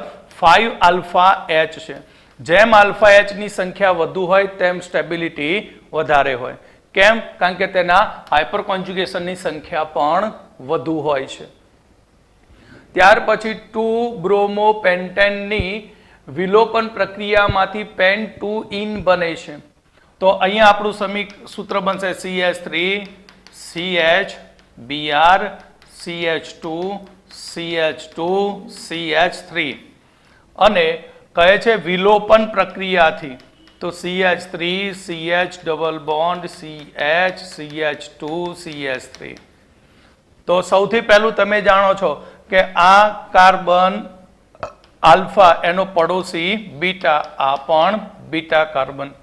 Speaker 1: 5 આલ્ફા H છે જેમ આલ્ફા H ની સંખ્યા વધુ હોય તેમ સ્ટેબિલિટી વધારે હોય કેમ કારણ કે તેના હાઇપર કોન્જ્યુગેશનની સંખ્યા પણ વધુ હોય છે ત્યાર પછી 2 બ્રોમોપેન્ટેનની વિલોપન પ્રક્રિયામાંથી પેન 2 ઇન બને છે તો અહીંયા આપણું સૂત્ર બનશે CH3 CH Br CH2 CH2 CH3 અને કહે છે વિલોપન પ્રક્રિયાથી તો CH3 CH double bond CH CH2 CH3 તો સૌથી પહેલું તમે જાણો છો કે આ કાર્બન આલ્ફા એનો પડોશી બીટા આ પણ બીટા કાર્બન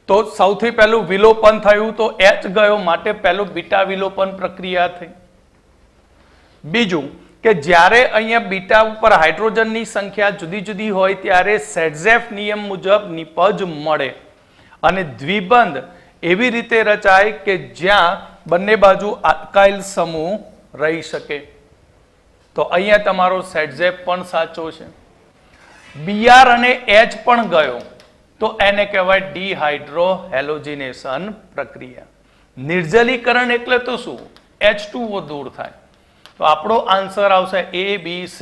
Speaker 1: તો સૌથી પહેલું વિલોપન થયું તો H ગયો માટે પહેલું બીટા વિલોપન પ્રક્રિયા થઈ બીજું કે જ્યારે અહીંયા બીટા ઉપર હાઇડ્રોજનની સંખ્યા જુદી જુદી હોય ત્યારે સેડઝેફ નિયમ મુજબ નિપજ મળે અને દ્વિબંધ એવી રીતે રચાય કે જ્યાં બંને બાજુ આલ્કાઇલ સમૂહ રહી શકે તો અહીંયા તમારો સેડઝેફ પણ સાચો છે Br અને H પણ ગયો તો એને કહેવાય ડિહાઇડ્રો હેલોજિનેશન પ્રક્રિયા નિર્જલીકરણ એટલે તો શું H2O દૂર થાય તો આપણો આન્સર આવશે ABC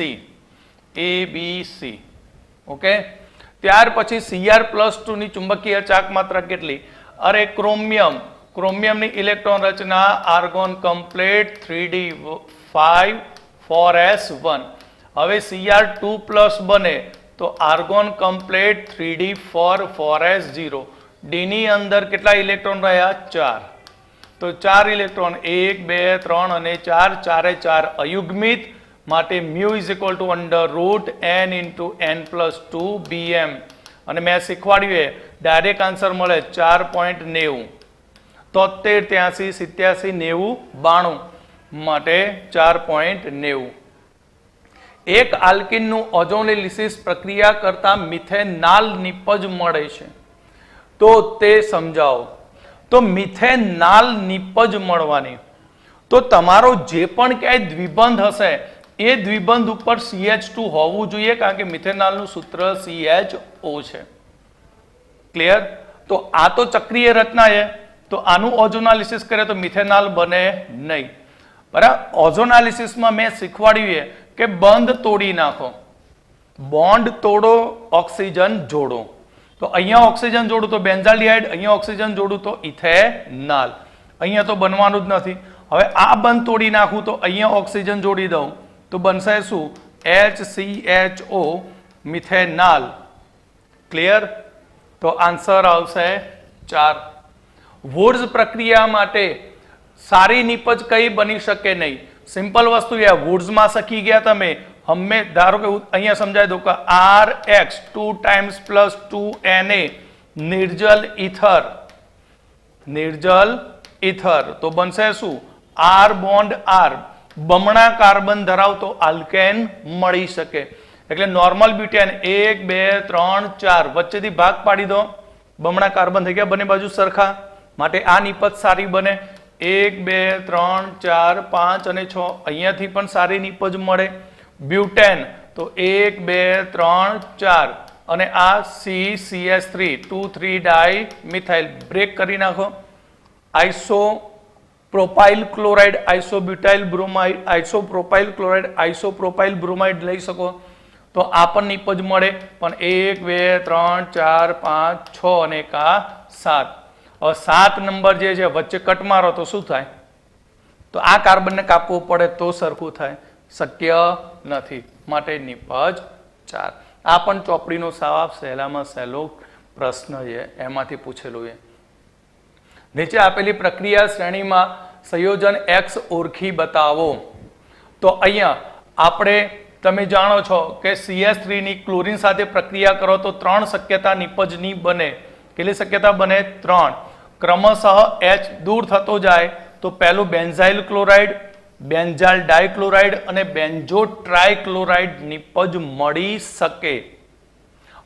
Speaker 1: ઓકે ત્યાર પછી Cr+2 ની ચુંબકીય ચાક માત્રા કેટલી અરે ક્રોમિયમની ઇલેક્ટ્રોન રચના આર્ગોન કમ્પ્લીટ 3d5 4s1 હવે Cr2+ બને તો argon complete 3d4 4s0 D ની અંદર કેટલા ઇલેક્ટ્રોન રહ્યા 4 તો 4 ઇલેક્ટ્રોન 1 2 3 અને 4 ચારે 4 અયુગ્મિત માટે μ = √n × n+2 bm અને મેં શીખવાડ્યું ડાયરેક્ટ આન્સર મળે 4.90 73 83 87 90 92 માટે 4.90 એક આલ્કીનનું ઓઝોનોલિસિસ પ્રક્રિયા કરતા મિથેનાલ નિપજ મળે છે તો તે સમજાવો તો મિથેનાલ નિપજ મળવાની તો તમારો જે પણ ક્યાંય દ્વિબંધ હશે એ દ્વિબંધ ઉપર CH2 હોવું જોઈએ કારણ કે મિથેનાલનું સૂત્ર CHO છે ક્લિયર તો આ તો ચક્રીય રચના છે તો આનું ઓઝોનાલિસિસ કરે તો મિથેનાલ બને નહીં બરાબર ઓઝોનાલિસિસમાં મેં શીખવાડ્યું કે બંધ તોડી નાખો બોન્ડ તોડો ઓક્સિજન જોડો તો અહીંયા ઓક્સિજન જોડું તો બેન્ઝાલ્ડિહાઇડ અહીંયા ઓક્સિજન જોડું તો ઇથેનોલ અહીંયા તો બનવાનું જ નથી હવે આ બંધ તોડી નાખું તો અહીંયા ઓક્સિજન જોડી દઉં તો બનશે શું HCHO મિથેનોલ ક્લિયર તો આન્સર આવશે 4 વુડ્સ પ્રક્રિયા માટે સારી નિપજ કઈ બની શકે નહીં સિમ્પલ વસ્તુ છે વુડ્સમાં શીખી ગયા તમે ધારો કે અહીંયા સમજાય દો કે RX 2 ટાઈમ્સ +2 Na નિર્જલ ઇથર તો બનશે શું R બોન્ડ R બમણા કાર્બન ધરાવતો આલ્કેન મળી શકે. એટલે નોર્મલ બ્યુટેન 1 2 3 4 વચ્ચેથી ભાગ પાડી દો, બમણા કાર્બન થઈ ગયા બંને બાજુ સરખા, માટે આ નિપજ સારી બને. 1 2 3 4 5 અને 6 અહીંયાથી પણ સારી નિપજ મળે. બ્યુટેન તો 1 2 3 4 અને આ CCS3 2,3 ડાઈ મિથાઇલ બ્રેક કરી નાખો. Isopropyl chloride, isobutyl bromide, isopropyl chloride, isopropyl bromide લઈ શકો તો આ પણ નિપજ મળે. પણ 1 2 3 4 5 6 અને 1 આ 7. હવે 7 નંબર જે છે વચ્ચે કટ મારો તો શું થાય? તો આ કાર્બનને કાપવું પડે તો સરખું થાય, શક્ય નથી, માટે નિપજ 4. આ પણ ચોપડીનો સાવ સહેલામાં સહેલો પ્રશ્ન છે, એમાંથી પૂછેલું છે. નીચે આપેલી પ્રક્રિયા શ્રેણીમાં સંયોજન X ઓળખી બતાવો. તો અહીંયા આપણે તમે જાણો છો કે CS3 ની ક્લોરીન સાથે પ્રક્રિયા કરો તો 3 શક્યતા નિપજની બને. કેટલી શક્યતા બને? 3. ક્રમશઃ H દૂર થતો જાય તો પહેલું બેન્ઝાઇલ ક્લોરાઇડ, બેન્ઝાઇલ ડાયક્લોરાઇડ અને બેન્ઝો ટ્રાયક્લોરાઇડ નિપજ મળી શકે.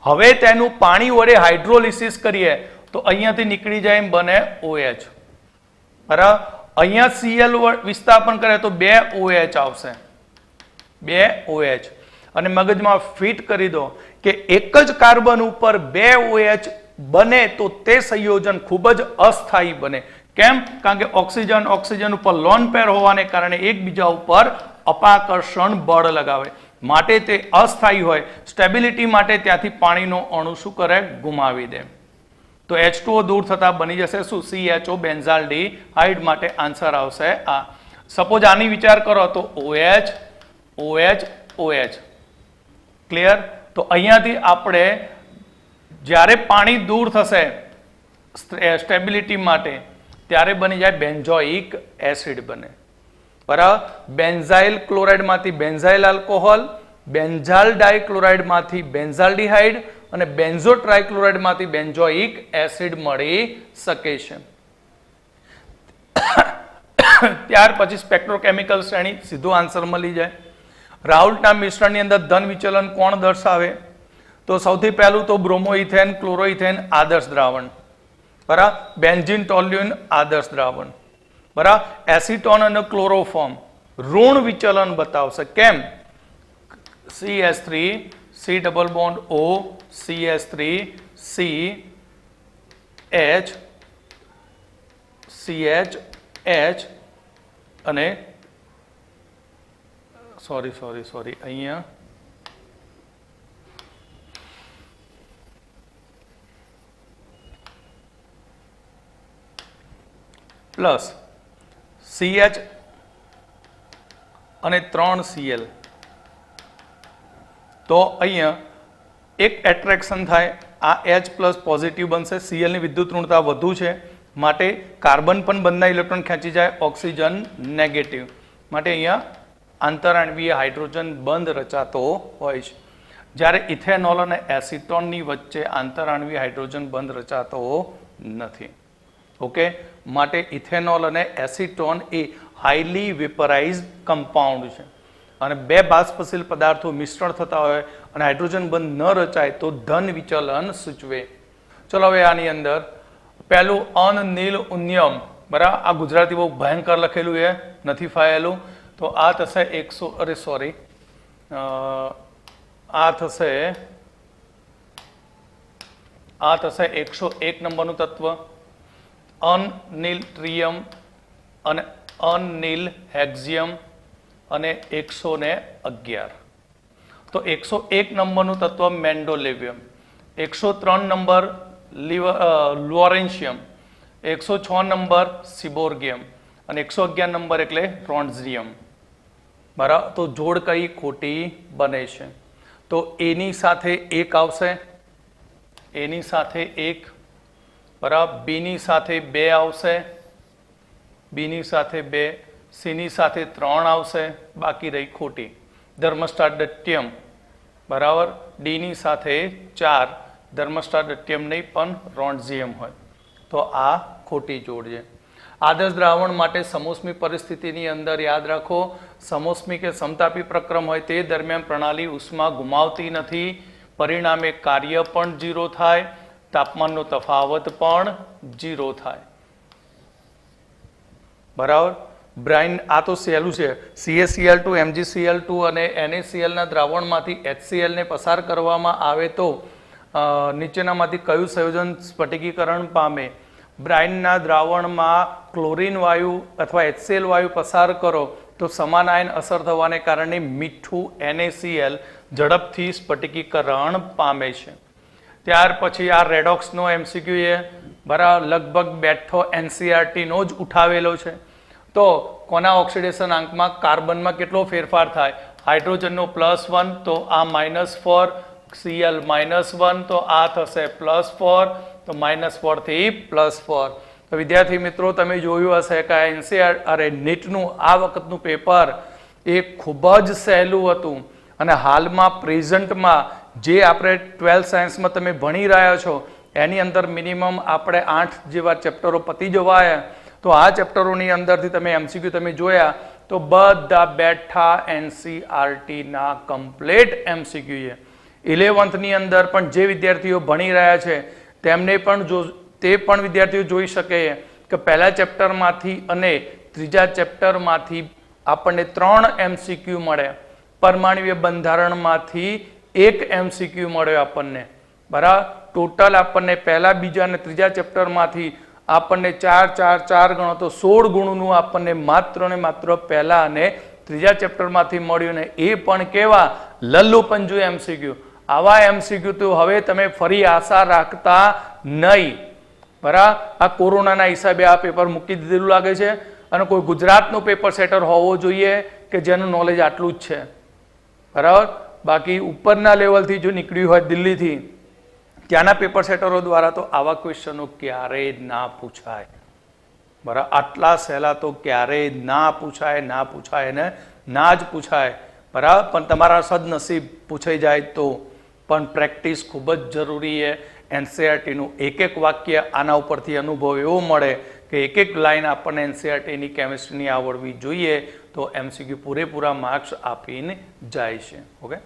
Speaker 1: હવે તેનું પાણી વડે હાઇડ્રોલિસિસ કરીએ તો અહીંયાથી નીકળી જાય એમ બને OH. બરાબર, અહીંયા Cl વિસ્થાપન કરે તો 2 OH આવશે, 2 OH. અને મગજમાં ફિટ કરી દો કે એક જ કાર્બન ઉપર 2 OH બને તો તે સંયોજન ખૂબ જ અસ્થાયી બને. કેમ? કારણ કે ઓક્સિજન ઓક્સિજન ઉપર લોન પેર હોવાને કારણે એકબીજા ઉપર અપાકર્ષણ બળ લગાવે, માટે તે અસ્થાયી હોય. સ્ટેબિલિટી માટે ત્યાંથી પાણીનો અણુ શું કરે? ગુમાવી દે. તો H2O દૂર થતા બની જશે શું? CHO benzaldehyde. માટે આન્સર આવશે આ. સપોઝ આની વિચાર કરો તો OH OH OH. ક્લિયર? તો અહીંયાથી આપણે જ્યારે પાણી દૂર થશે સ્ટેબિલિટી માટે ત્યારે બની જાય બેન્ઝોઇક એસિડ બને. બરાબર, બેન્ઝાઇલ ક્લોરાઇડમાંથી બેન્ઝાઇલ આલ્કોહોલ, બેન્ઝાલ ડાયક્લોરાઇડમાંથી બેન્ઝાલ્ડિહાઇડ અને બેન્ઝો ટ્રાયક્લોરાઇડમાંથી બેન્ઝોઇક એસિડ મળી શકે છે. ત્યાર પછી સ્પેક્ટ્રોકેમિકલ શ્રેણી, સીધો આન્સર મળી જાય. રાઉલ્ટના મિશ્રણની અંદર ધન વિચલન કોણ દર્શાવે? તો સૌથી પહેલું તો બ્રોમોઇથેન ક્લોરોઇથેન આદર્શ દ્રાવણ. બરાબર, બેન્ઝીન ટોલ્યુઇન આદર્શ દ્રાવણ. બરાબર, એસિટોન અને ક્લોરોફોર્મ ઋણ વિચલન બતાવશે. કેમ? CH3 C double bond O CH3 C H CH H અને સોરી અહીંયા પ્લસ CH અને 3 Cl. તો અહીંયા એક એટ્રેક્શન થાય, આ H પ્લસ પોઝિટિવ બનશે. Cl ની વિદ્યુત ઋણતા વધુ છે માટે કાર્બન પણ બંધના ઇલેક્ટ્રોન ખેંચી જાય, ઓક્સિજન નેગેટિવ. માટે અહીંયા આંતરાણવીય હાઇડ્રોજન બંધ રચાતો હોય છે. જ્યારે ઇથેનોલ અને એસિટોનની વચ્ચે આંતરાણવીય હાઇડ્રોજન બંધ રચાતો નથી. ઓકે, માટે ઇથેનોલ અને એસિટોન એ હાઈલી વેપરાઇઝડ કમ્પાઉન્ડ છે અને બે બાષ્પશીલ પદાર્થો મિશ્રણ થતા હોય અને હાઇડ્રોજન બંધ ન રચાય તો ધન વિચલન સૂચવે. ચલો હવે આની અંદર પહેલું અનનીલ ઉન્યમ. બરાબર, આ ગુજરાતી બહુ ભયંકર લખેલું છે, નથી ફાયેલું. તો આ થશે 100 આ થશે 101 નંબરનું તત્વ. અનનીલ ટ્રિયમ અને અનનીલ હેક્ઝિયમ અને 111. તો 101 નંબરનું તત્વ મેન્ડોલેવિયમ, 103 નંબર લોરેન્શિયમ, 106 નંબર સિબોર્ગિયમ અને 111 નંબર એટલે ટ્રોન્ઝિયમ. બરાબર, તો જોડ કઈ ખોટી બને છે? તો એની સાથે 1 આવશે, એની સાથે 1. બરાબર, બીની સાથે 2 આવશે, બીની સાથે 2, સીની સાથે 3 આવશે, બાકી રહી ખોટી ધર્મસ્ટાર ડટ્યમ. બરાબર, ડીની સાથે 4, ધર્મસ્ટાર ડટ્યમ નહીં પણ રોન્ઝિયમ હોય. તો આ ખોટી જોડ છે. આદર્શ દ્રાવણ માટે સમોષ્મી પરિસ્થિતિની અંદર યાદ રાખો, સમોષ્મી કે સમતાપી પ્રક્રમ હોય તે દરમિયાન પ્રણાલી ઉષ્મા ગુમાવતી નથી, પરિણામે કાર્ય પણ 0 થાય, તાપમાનનો તફાવત પણ 0 થાય. બરાબર. બ્રાઇન આ તો સહેલું છે. CaCl2 MgCl2 અને NaCl ના દ્રાવણમાંથી HCl ને પસાર કરવામાં આવે તો નીચેનામાંથી કયું સંયોજન સ્ફટિકીકરણ પામે? બ્રાઇનના દ્રાવણમાં ક્લોરીન વાયુ અથવા HCl વાયુ પસાર કરો તો સમાન આયન અસર થવાને કારણે મીઠું NaCl ઝડપથી સ્ફટિકીકરણ પામે છે. ત્યાર પછી આ રેડોક્સનો MCQ છે, બરાબર, લગભગ બેઠો NCERT નો જ ઉઠાવેલો છે. તો કોના ઓક્સિડેશન આંકમાં કાર્બનમાં કેટલો ફેરફાર થાય? હાઇડ્રોજનનો +1 તો આ -4, Cl -1 તો આ થશે +4, તો -4 થી +4. તો વિદ્યાર્થી મિત્રો તમે જોયું હશે કે NCERT નીટનું આ વખતનું પેપર એ ખૂબ જ સહેલું હતું અને હાલમાં પ્રેઝન્ટમાં જે આપણે 12th સાયન્સમાં તમે ભણી રહ્યા છો એની અંદર મિનિમમ આપણે 8 જેવા ચેપ્ટરો પતી જવાયા. તો આ ચેપ્ટરોની અંદરથી તમે MCQ તમે જોયા તો બધા બેઠા NCERT ના કમ્પ્લીટ MCQ છે. 11th ની અંદર પણ જે વિદ્યાર્થીઓ ભણી રહ્યા છે તેમને પણ તે પણ વિદ્યાર્થીઓ જોઈ શકે કે પહેલા ચેપ્ટરમાંથી અને ત્રીજા ચેપ્ટરમાંથી આપણને 3 MCQ મળ્યા. પરમાણ્વીય બંધારણમાંથી 1 MCQ મળ્યો આપણને, બરાબર. ટોટલ આપણને પહેલા, બીજા અને ત્રીજા ચેપ્ટરમાંથી આપણને 4 4 4 ગણો તો 16 ગુણનું આપણને માત્ર ને માત્ર પહેલા અને ત્રીજા ચેપ્ટરમાંથી મળ્યું ને એ પણ કેવા લલ્લુ પંજુ MCQ. આવા MCQ તો હવે તમે ફરી આશા રાખતા નહીં, બરાબર. આ કોરોનાના હિસાબે આ પેપર મૂકી દીધેલું લાગે છે અને કોઈ ગુજરાતનો પેપર સેટર હોવો જોઈએ કે જેનું નોલેજ આટલું જ છે, બરાબર. બાકી ઉપરના લેવલથી જો નીકળ્યું હોય દિલ્હીથી ત્યાંના પેપર સેટરો દ્વારા તો આવા ક્વેશ્ચનો ક્યારેય ના પૂછાય, બરાબર. આટલા સહેલા તો ક્યારેય ના પૂછાય ને ના જ પૂછાય, બરાબર. પણ તમારા સદનસીબ પૂછાઈ જાય તો પણ પ્રેક્ટિસ ખૂબ જ જરૂરી છે. NCERTનું એક વાક્ય આના ઉપરથી અનુભવ એવો મળે કે એક લાઈન આપણને NCERTની કેમિસ્ટ્રીની આવડવી જોઈએ તો MCQ પૂરેપૂરા માર્ક્સ આપીને જાય છે. ઓકે.